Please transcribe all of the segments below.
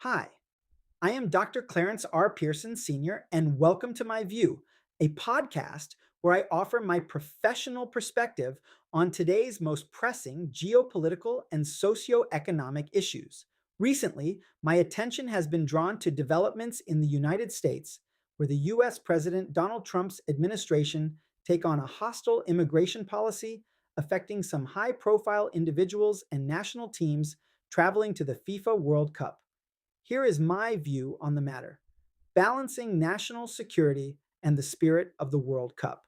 Hi, I am Dr. Clarence R. Pearson Sr., and welcome to My View, a podcast where I offer my professional perspective on today's most pressing geopolitical and socioeconomic issues. Recently, my attention has been drawn to developments in the United States, where the US President Donald Trump's administration take on a hostile immigration policy affecting some high-profile individuals and national teams traveling to the FIFA World Cup. Here is my view on the matter: balancing national security and the spirit of the World Cup.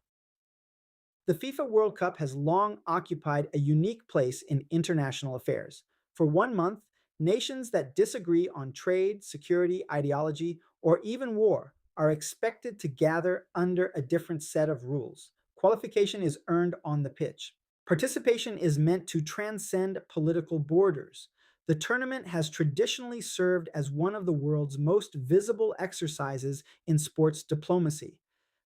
The FIFA World Cup has long occupied a unique place in international affairs. For 1 month, nations that disagree on trade, security, ideology, or even war are expected to gather under a different set of rules. Qualification is earned on the pitch. Participation is meant to transcend political borders. The tournament has traditionally served as one of the world's most visible exercises in sports diplomacy.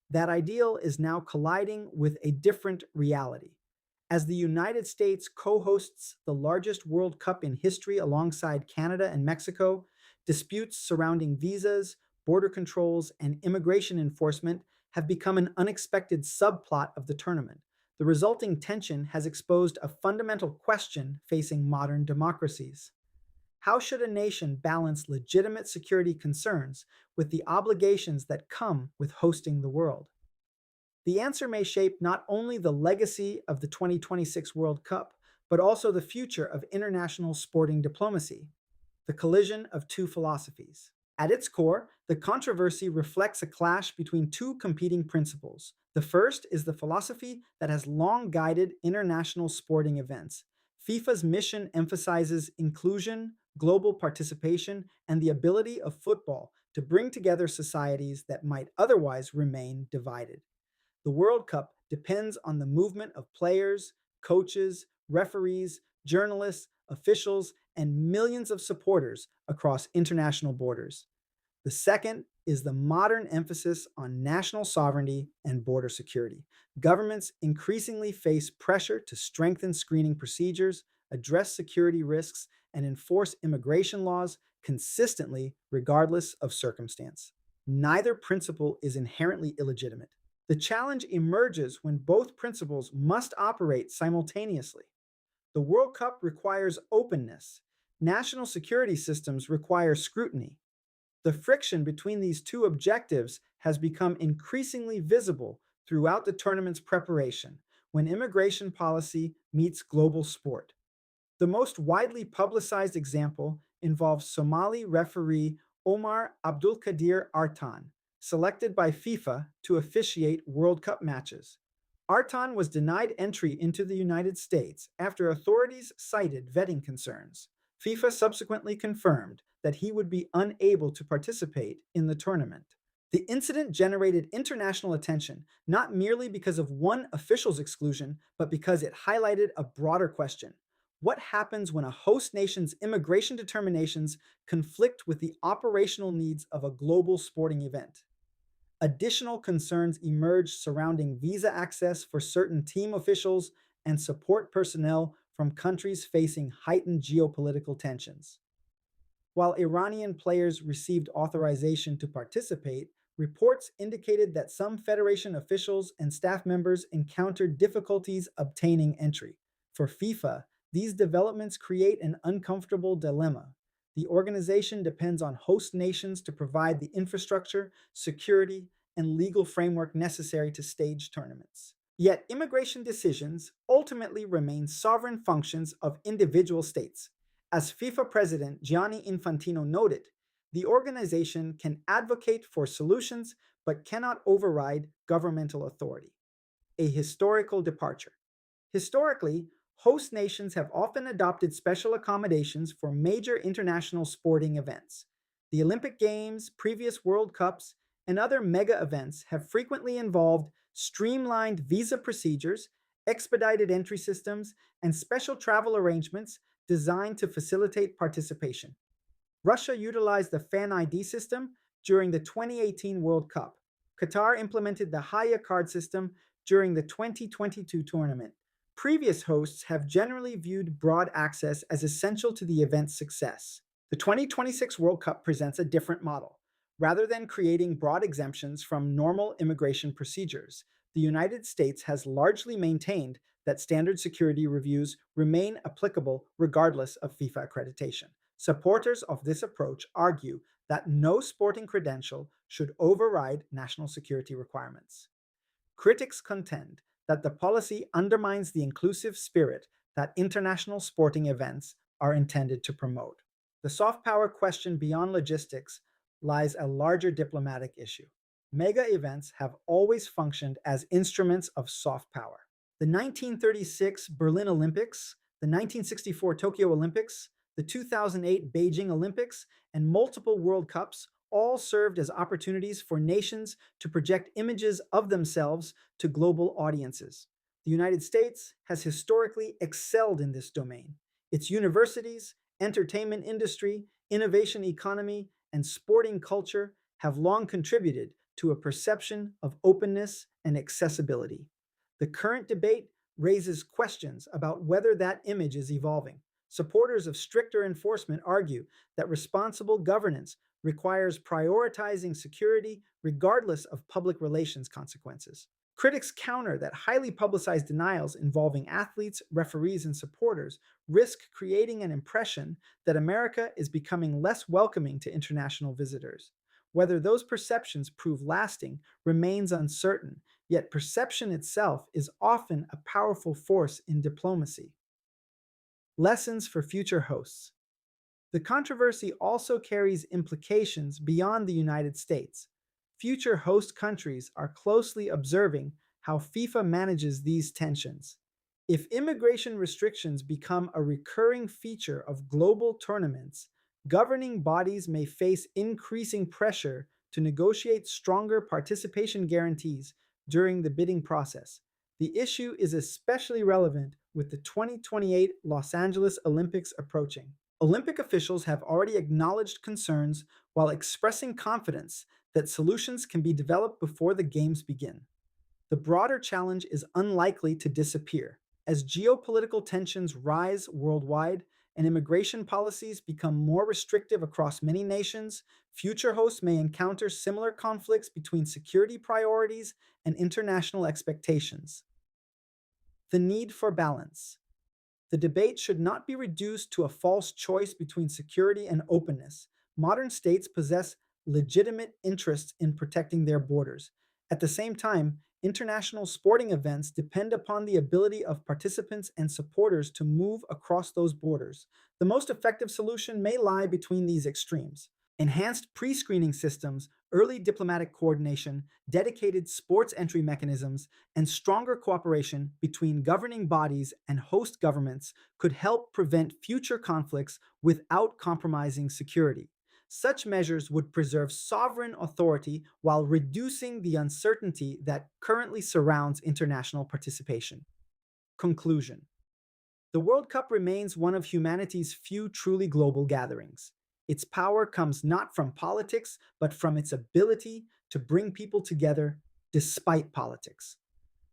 That ideal is now colliding with a different reality. As the United States co hosts the largest World Cup in history alongside Canada and Mexico, disputes surrounding visas, border controls, and immigration enforcement have become an unexpected subplot of the tournament. The resulting tension has exposed a fundamental question facing modern democracies: how should a nation balance legitimate security concerns with the obligations that come with hosting the world? The answer may shape not only the legacy of the 2026 World Cup, but also the future of international sporting diplomacy, the collision of two philosophies. At its core, the controversy reflects a clash between two competing principles. The first is the philosophy that has long guided international sporting events. FIFA's mission emphasizes inclusion, global participation, and the ability of football to bring together societies that might otherwise remain divided. The World Cup depends on the movement of players, coaches, referees, journalists, officials, and millions of supporters across international borders. The second is the modern emphasis on national sovereignty and border security. Governments increasingly face pressure to strengthen screening procedures, address security risks, and enforce immigration laws consistently, regardless of circumstance. Neither principle is inherently illegitimate. The challenge emerges when both principles must operate simultaneously. The World Cup requires openness. National security systems require scrutiny. The friction between these two objectives has become increasingly visible throughout the tournament's preparation when immigration policy meets global sport. The most widely publicized example involves Somali referee Omar Abdulkadir Artan, selected by FIFA to officiate World Cup matches. Artan was denied entry into the United States after authorities cited vetting concerns. FIFA subsequently confirmed that he would be unable to participate in the tournament. The incident generated international attention not merely because of one official's exclusion, but because it highlighted a broader question: what happens when a host nation's immigration determinations conflict with the operational needs of a global sporting event? Additional concerns emerged surrounding visa access for certain team officials and support personnel from countries facing heightened geopolitical tensions. While Iranian players received authorization to participate, reports indicated that some Federation officials and staff members encountered difficulties obtaining entry. For FIFA, these developments create an uncomfortable dilemma. The organization depends on host nations to provide the infrastructure, security, and legal framework necessary to stage tournaments. Yet, immigration decisions ultimately remain sovereign functions of individual states. As FIFA President Gianni Infantino noted, the organization can advocate for solutions but cannot override governmental authority. A historical departure. Historically, host nations have often adopted special accommodations for major international sporting events. The Olympic Games, previous World Cups, and other mega events have frequently involved streamlined visa procedures, expedited entry systems, and special travel arrangements designed to facilitate participation. Russia utilized the Fan ID system during the 2018 World Cup. Qatar implemented the Haya card system during the 2022 tournament. Previous hosts have generally viewed broad access as essential to the event's success. The 2026 World Cup presents a different model. Rather than creating broad exemptions from normal immigration procedures, the United States has largely maintained that standard security reviews remain applicable regardless of FIFA accreditation. Supporters of this approach argue that no sporting credential should override national security requirements. Critics contend that the policy undermines the inclusive spirit that international sporting events are intended to promote. The soft power question beyond logistics lies a larger diplomatic issue. Mega events have always functioned as instruments of soft power. The 1936 Berlin Olympics, the 1964 Tokyo Olympics, the 2008 Beijing Olympics, and multiple World Cups all served as opportunities for nations to project images of themselves to global audiences. The United States has historically excelled in this domain. Its universities, entertainment industry, innovation economy, and sporting culture have long contributed to a perception of openness and accessibility. The current debate raises questions about whether that image is evolving. Supporters of stricter enforcement argue that responsible governance requires prioritizing security regardless of public relations consequences. Critics counter that highly publicized denials involving athletes, referees, and supporters risk creating an impression that America is becoming less welcoming to international visitors. Whether those perceptions prove lasting remains uncertain, yet perception itself is often a powerful force in diplomacy. Lessons for future hosts. The controversy also carries implications beyond the United States. Future host countries are closely observing how FIFA manages these tensions. If immigration restrictions become a recurring feature of global tournaments, governing bodies may face increasing pressure to negotiate stronger participation guarantees during the bidding process. The issue is especially relevant with the 2028 Los Angeles Olympics approaching. Olympic officials have already acknowledged concerns while expressing confidence that solutions can be developed before the Games begin. The broader challenge is unlikely to disappear. As geopolitical tensions rise worldwide and immigration policies become more restrictive across many nations, future hosts may encounter similar conflicts between security priorities and international expectations. The need for balance. The debate should not be reduced to a false choice between security and openness. Modern states possess legitimate interests in protecting their borders. At the same time, international sporting events depend upon the ability of participants and supporters to move across those borders. The most effective solution may lie between these extremes. Enhanced pre screening systems, early diplomatic coordination, dedicated sports entry mechanisms, and stronger cooperation between governing bodies and host governments could help prevent future conflicts without compromising security. Such measures would preserve sovereign authority while reducing the uncertainty that currently surrounds international participation. Conclusion. The World Cup remains one of humanity's few truly global gatherings. Its power comes not from politics, but from its ability to bring people together despite politics.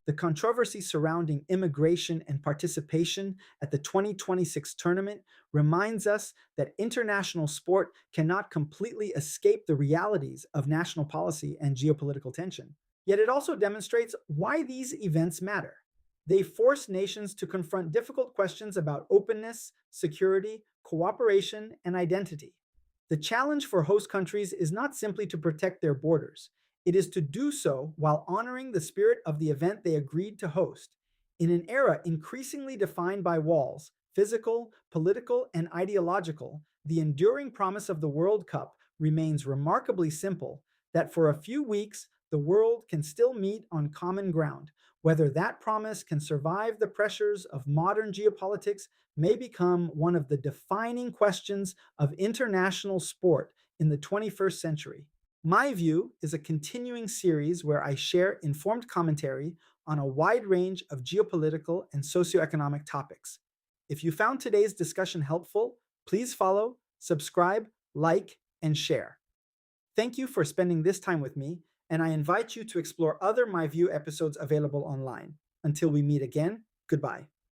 The controversy surrounding immigration and participation at the 2026 tournament reminds us that international sport cannot completely escape the realities of national policy and geopolitical tension. Yet it also demonstrates why these events matter. They force nations to confront difficult questions about openness, security, cooperation, and identity. The challenge for host countries is not simply to protect their borders. It is to do so while honoring the spirit of the event they agreed to host. In an era increasingly defined by walls, physical, political, and ideological, the enduring promise of the World Cup remains remarkably simple that for a few weeks, the world can still meet on common ground. Whether that promise can survive the pressures of modern geopolitics may become one of the defining questions of international sport in the 21st century. My View is a continuing series where I share informed commentary on a wide range of geopolitical and socioeconomic topics. If you found today's discussion helpful, please follow, subscribe, like, and share. Thank you for spending this time with me, and I invite you to explore other My View episodes available online. Until we meet again, goodbye.